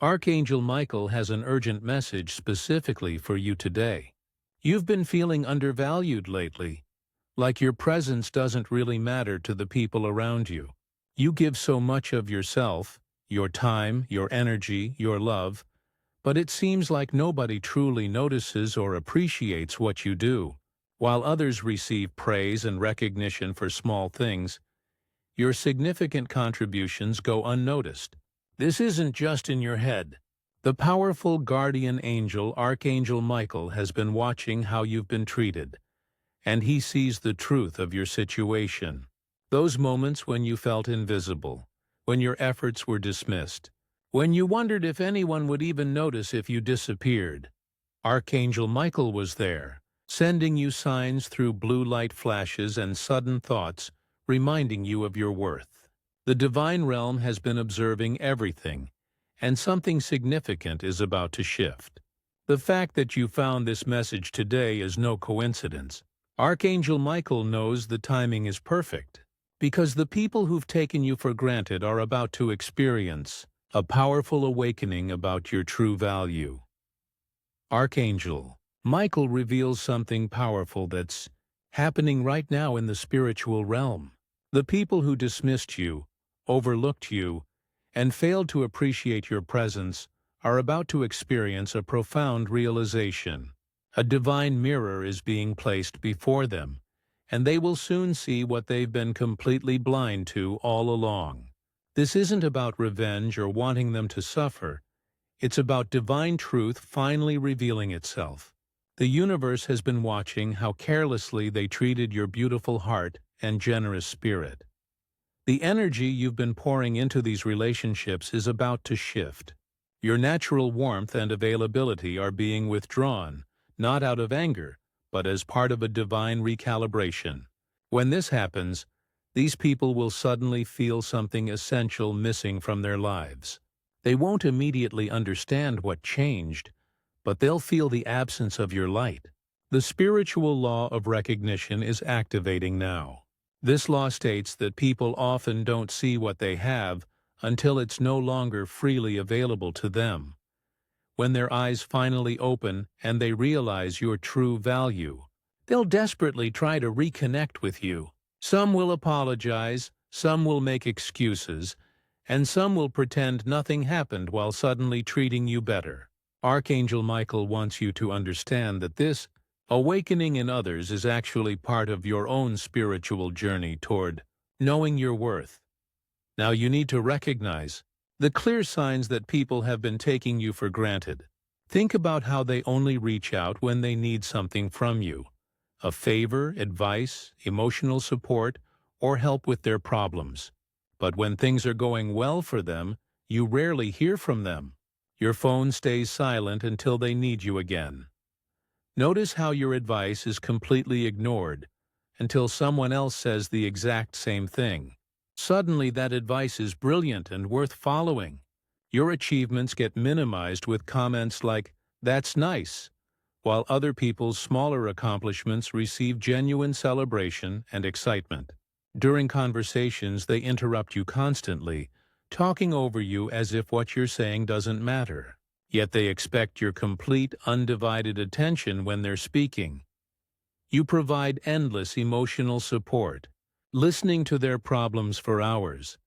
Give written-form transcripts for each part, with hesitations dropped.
Archangel Michael has an urgent message specifically for you today. You've been feeling undervalued lately, like your presence doesn't really matter to the people around you. You give so much of yourself, your time, your energy, your love, but it seems like nobody truly notices or appreciates what you do. While others receive praise and recognition for small things, your significant contributions go unnoticed. This isn't just in your head. The powerful guardian angel, Archangel Michael, has been watching how you've been treated, and he sees the truth of your situation. Those moments when you felt invisible, when your efforts were dismissed, when you wondered if anyone would even notice if you disappeared, Archangel Michael was there, sending you signs through blue light flashes and sudden thoughts, reminding you of your worth. The divine realm has been observing everything, and something significant is about to shift. The fact that you found this message today is no coincidence. Archangel Michael knows the timing is perfect, because the people who've taken you for granted are about to experience a powerful awakening about your true value. Archangel Michael reveals something powerful that's happening right now in the spiritual realm. The people who dismissed you, overlooked you, and failed to appreciate your presence are about to experience a profound realization. A divine mirror is being placed before them, and they will soon see what they've been completely blind to all along. This isn't about revenge or wanting them to suffer. It's about divine truth finally revealing itself. The universe has been watching how carelessly they treated your beautiful heart and generous spirit. The energy you've been pouring into these relationships is about to shift. Your natural warmth and availability are being withdrawn, not out of anger, but as part of a divine recalibration. When this happens, these people will suddenly feel something essential missing from their lives. They won't immediately understand what changed, but they'll feel the absence of your light. The spiritual law of recognition is activating now. This law states that people often don't see what they have until it's no longer freely available to them. When their eyes finally open and they realize your true value, they'll desperately try to reconnect with you. Some will apologize, some will make excuses, and some will pretend nothing happened while suddenly treating you better. Archangel Michael wants you to understand that this awakening in others is actually part of your own spiritual journey toward knowing your worth. Now you need to recognize the clear signs that people have been taking you for granted. Think about how they only reach out when they need something from you: a favor, advice, emotional support, or help with their problems. But when things are going well for them, you rarely hear from them. Your phone stays silent until they need you again. Notice how your advice is completely ignored until someone else says the exact same thing. Suddenly that advice is brilliant and worth following. Your achievements get minimized with comments like, "That's nice," while other people's smaller accomplishments receive genuine celebration and excitement. During conversations, they interrupt you constantly, talking over you as if what you're saying doesn't matter. Yet they expect your complete, undivided attention when they're speaking. You provide endless emotional support, listening to their problems for hours.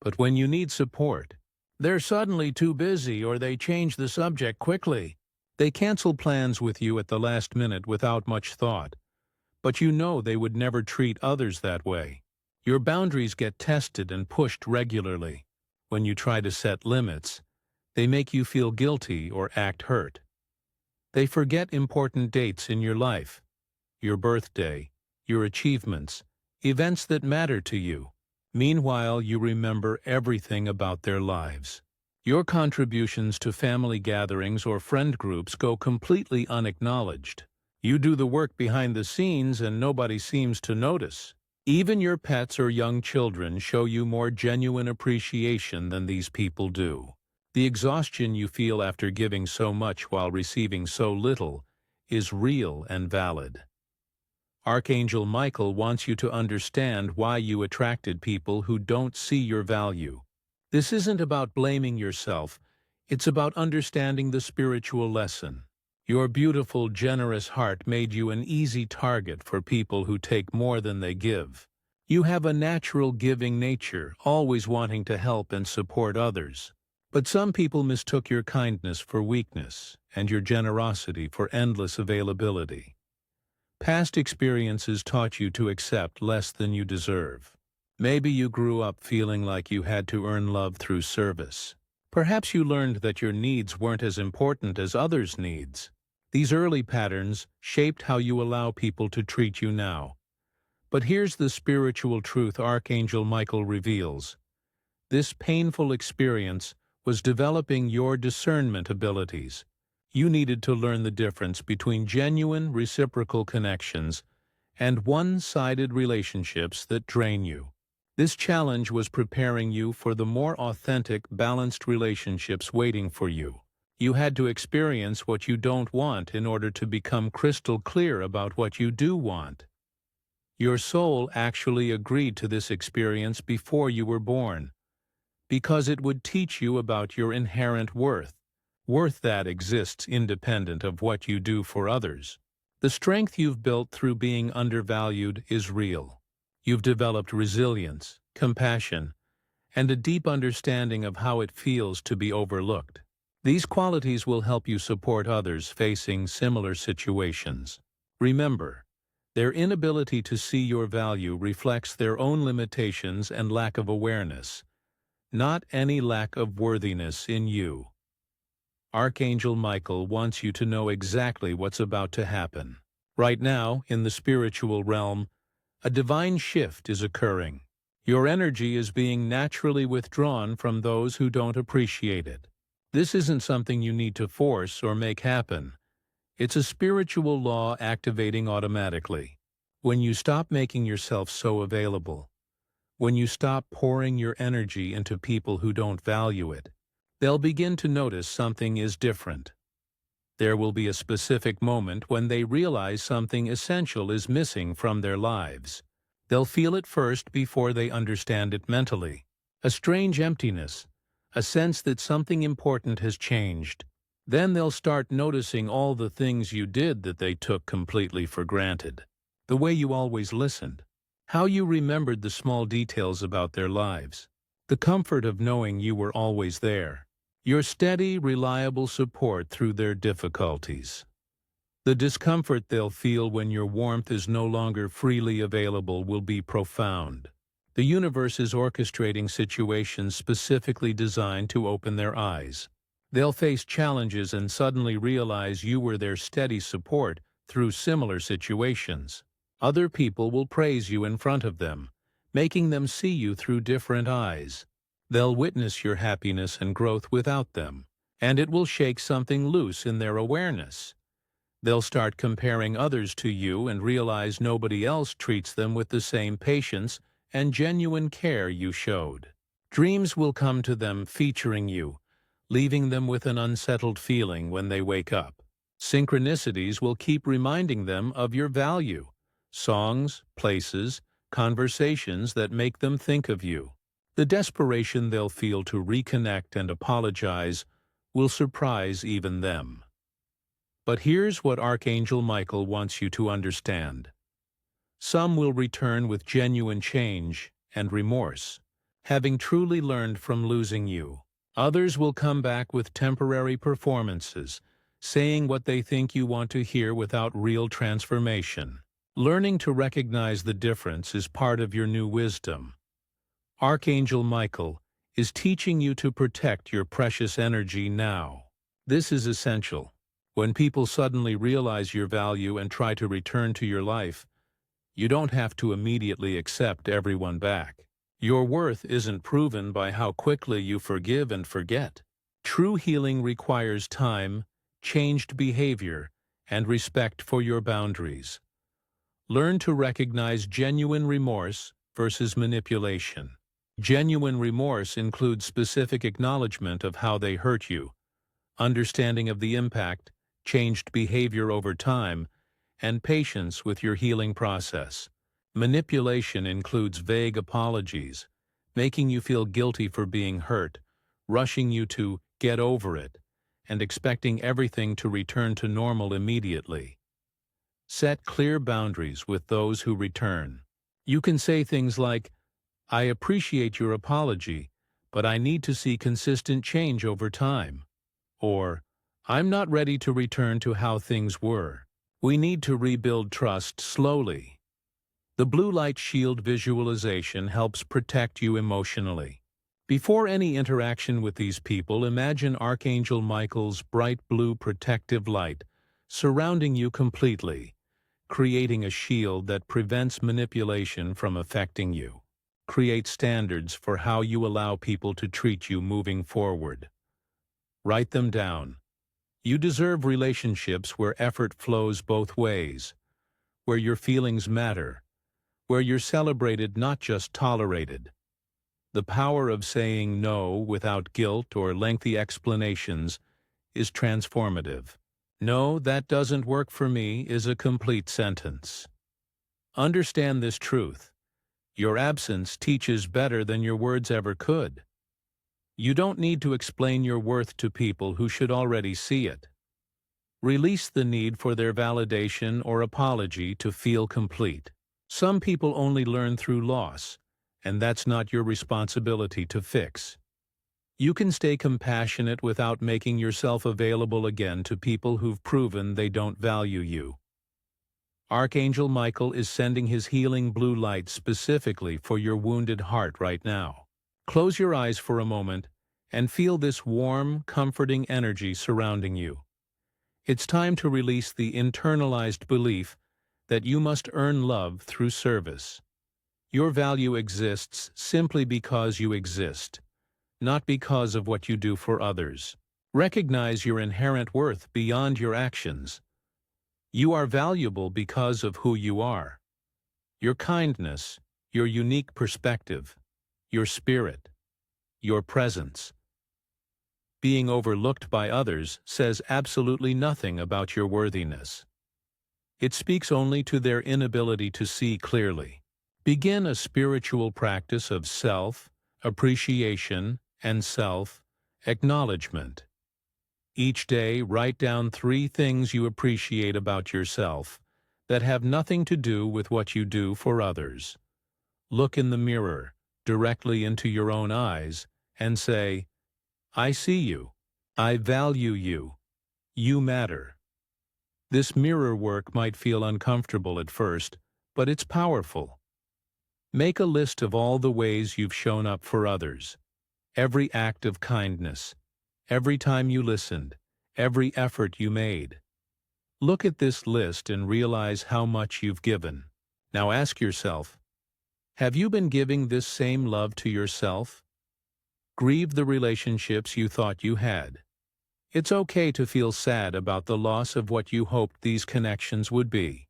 But when you need support, they're suddenly too busy or they change the subject quickly. They cancel plans with you at the last minute without much thought. But you know they would never treat others that way. Your boundaries get tested and pushed regularly. When you try to set limits, they make you feel guilty or act hurt. They forget important dates in your life: your birthday, your achievements, events that matter to you. Meanwhile, you remember everything about their lives. Your contributions to family gatherings or friend groups go completely unacknowledged. You do the work behind the scenes and nobody seems to notice. Even your pets or young children show you more genuine appreciation than these people do. The exhaustion you feel after giving so much while receiving so little is real and valid. Archangel Michael wants you to understand why you attracted people who don't see your value. This isn't about blaming yourself, It's about understanding the spiritual lesson. Your beautiful, generous heart made you an easy target for people who take more than they give. You have a natural giving nature, always wanting to help and support others. But some people mistook your kindness for weakness and your generosity for endless availability. Past experiences taught you to accept less than you deserve. Maybe you grew up feeling like you had to earn love through service. Perhaps you learned that your needs weren't as important as others' needs. These early patterns shaped how you allow people to treat you now. But here's the spiritual truth Archangel Michael reveals. This painful experience was developing your discernment abilities. You needed to learn the difference between genuine reciprocal connections and one-sided relationships that drain you. This challenge was preparing you for the more authentic, balanced relationships waiting for you. You had to experience what you don't want in order to become crystal clear about what you do want. Your soul actually agreed to this experience before you were born, because it would teach you about your inherent worth that exists independent of what you do for others. The strength you've built through being undervalued is real. You've developed resilience, compassion, and a deep understanding of how it feels to be overlooked. These qualities will help you support others facing similar situations. Remember, their inability to see your value reflects their own limitations and lack of awareness, not any lack of worthiness in you. Archangel Michael wants you to know exactly what's about to happen. Right now, in the spiritual realm, a divine shift is occurring. Your energy is being naturally withdrawn from those who don't appreciate it. This isn't something you need to force or make happen. It's a spiritual law activating automatically. When you stop making yourself so available, when you stop pouring your energy into people who don't value it, they'll begin to notice something is different. There will be a specific moment when they realize something essential is missing from their lives. They'll feel it first before they understand it mentally. A strange emptiness, a sense that something important has changed. Then they'll start noticing all the things you did that they took completely for granted. The way you always listened. How you remembered the small details about their lives. The comfort of knowing you were always there. Your steady, reliable support through their difficulties. The discomfort they'll feel when your warmth is no longer freely available will be profound. The universe is orchestrating situations specifically designed to open their eyes. They'll face challenges and suddenly realize you were their steady support through similar situations. Other people will praise you in front of them, making them see you through different eyes. They'll witness your happiness and growth without them, and it will shake something loose in their awareness. They'll start comparing others to you and realize nobody else treats them with the same patience and genuine care you showed. Dreams will come to them featuring you, leaving them with an unsettled feeling when they wake up. Synchronicities will keep reminding them of your value. Songs, places, conversations that make them think of you. The desperation they'll feel to reconnect and apologize will surprise even them. But here's what Archangel Michael wants you to understand. Some will return with genuine change and remorse, having truly learned from losing you. Others will come back with temporary performances, saying what they think you want to hear without real transformation. Learning to recognize the difference is part of your new wisdom. Archangel Michael is teaching you to protect your precious energy now. This is essential. When people suddenly realize your value and try to return to your life, you don't have to immediately accept everyone back. Your worth isn't proven by how quickly you forgive and forget. True healing requires time, changed behavior, and respect for your boundaries. Learn to recognize genuine remorse versus manipulation. Genuine remorse includes specific acknowledgement of how they hurt you, understanding of the impact, changed behavior over time, and patience with your healing process. Manipulation includes vague apologies, making you feel guilty for being hurt, rushing you to get over it, and expecting everything to return to normal immediately. Set clear boundaries with those who return. You can say things like, "I appreciate your apology, but I need to see consistent change over time." Or, "I'm not ready to return to how things were. We need to rebuild trust slowly." The blue light shield visualization helps protect you emotionally. Before any interaction with these people, imagine Archangel Michael's bright blue protective light surrounding you completely, creating a shield that prevents manipulation from affecting you. Create standards for how you allow people to treat you moving forward. Write them down. You deserve relationships where effort flows both ways, where your feelings matter, where you're celebrated, not just tolerated. The power of saying no without guilt or lengthy explanations is transformative. "No, that doesn't work for me" is a complete sentence. Understand this truth. Your absence teaches better than your words ever could. You don't need to explain your worth to people who should already see it. Release the need for their validation or apology to feel complete. Some people only learn through loss, and that's not your responsibility to fix. You can stay compassionate without making yourself available again to people who've proven they don't value you. Archangel Michael is sending his healing blue light specifically for your wounded heart right now. Close your eyes for a moment and feel this warm, comforting energy surrounding you. It's time to release the internalized belief that you must earn love through service. Your value exists simply because you exist, not because of what you do for others. Recognize your inherent worth beyond your actions. You are valuable because of who you are. Your kindness, your unique perspective, your spirit, your presence. Being overlooked by others says absolutely nothing about your worthiness. It speaks only to their inability to see clearly. Begin a spiritual practice of self-appreciation and self-acknowledgement. Each day, write down 3 things you appreciate about yourself that have nothing to do with what you do for others. Look in the mirror, directly into your own eyes, and say, "I see you. I value you. You matter." This mirror work might feel uncomfortable at first, but it's powerful. Make a list of all the ways you've shown up for others. Every act of kindness, every time you listened, every effort you made. Look at this list and realize how much you've given. Now ask yourself, have you been giving this same love to yourself? Grieve the relationships you thought you had. It's okay to feel sad about the loss of what you hoped these connections would be.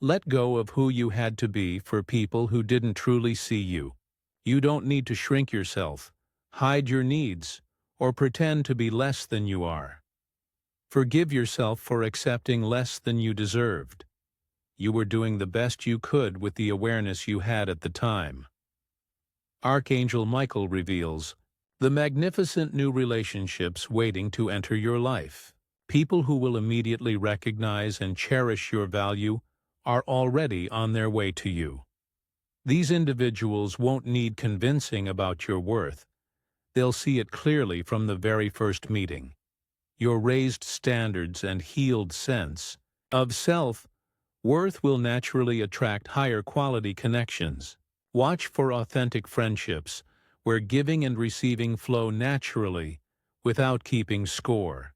Let go of who you had to be for people who didn't truly see you. You don't need to shrink yourself, hide your needs, or pretend to be less than you are. Forgive yourself for accepting less than you deserved. You were doing the best you could with the awareness you had at the time. Archangel Michael reveals the magnificent new relationships waiting to enter your life. People who will immediately recognize and cherish your value are already on their way to you. These individuals won't need convincing about your worth. They'll see it clearly from the very first meeting. Your raised standards and healed sense of self-worth will naturally attract higher quality connections. Watch for authentic friendships where giving and receiving flow naturally without keeping score.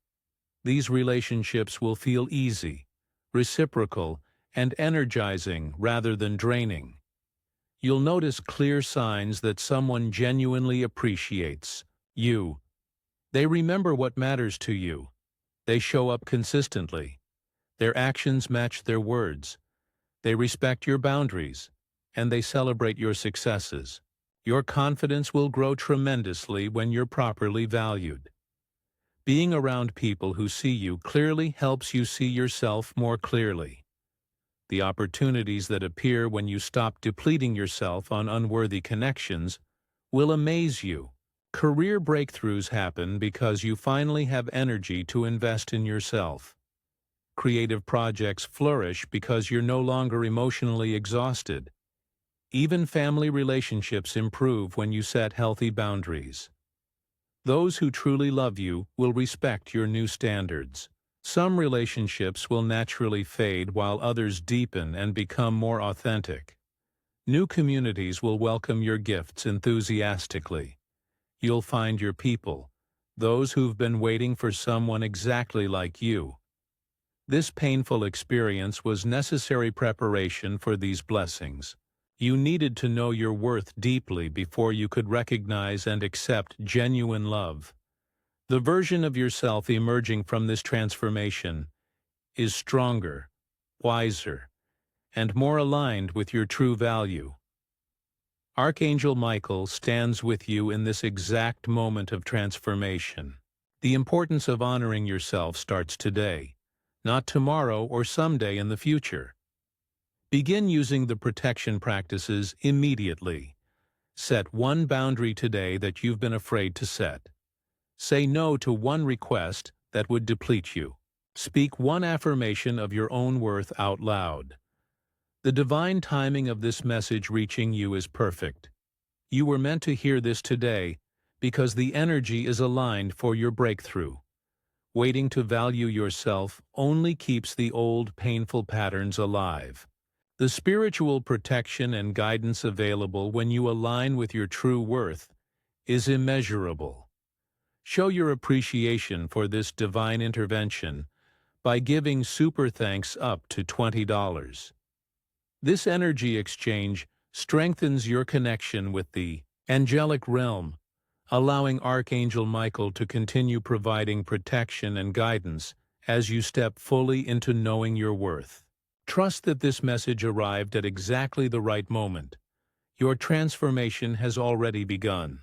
These relationships will feel easy, reciprocal, and energizing rather than draining. You'll notice clear signs that someone genuinely appreciates you. They remember what matters to you. They show up consistently. Their actions match their words. They respect your boundaries, and they celebrate your successes. Your confidence will grow tremendously when you're properly valued. Being around people who see you clearly helps you see yourself more clearly. The opportunities that appear when you stop depleting yourself on unworthy connections will amaze you. Career breakthroughs happen because you finally have energy to invest in yourself. Creative projects flourish because you're no longer emotionally exhausted. Even family relationships improve when you set healthy boundaries. Those who truly love you will respect your new standards. Some relationships will naturally fade while others deepen and become more authentic. New communities will welcome your gifts enthusiastically. You'll find your people, those who've been waiting for someone exactly like you. This painful experience was necessary preparation for these blessings. You needed to know your worth deeply before you could recognize and accept genuine love. The version of yourself emerging from this transformation is stronger, wiser, and more aligned with your true value. Archangel Michael stands with you in this exact moment of transformation. The importance of honoring yourself starts today, not tomorrow or someday in the future. Begin using the protection practices immediately. Set one boundary today that you've been afraid to set. Say no to one request that would deplete you. Speak one affirmation of your own worth out loud. The divine timing of this message reaching you is perfect. You were meant to hear this today because the energy is aligned for your breakthrough. Waiting to value yourself only keeps the old painful patterns alive. The spiritual protection and guidance available when you align with your true worth is immeasurable. Show your appreciation for this divine intervention by giving super thanks up to $20. This energy exchange strengthens your connection with the angelic realm, allowing Archangel Michael to continue providing protection and guidance as you step fully into knowing your worth. Trust that this message arrived at exactly the right moment. Your transformation has already begun.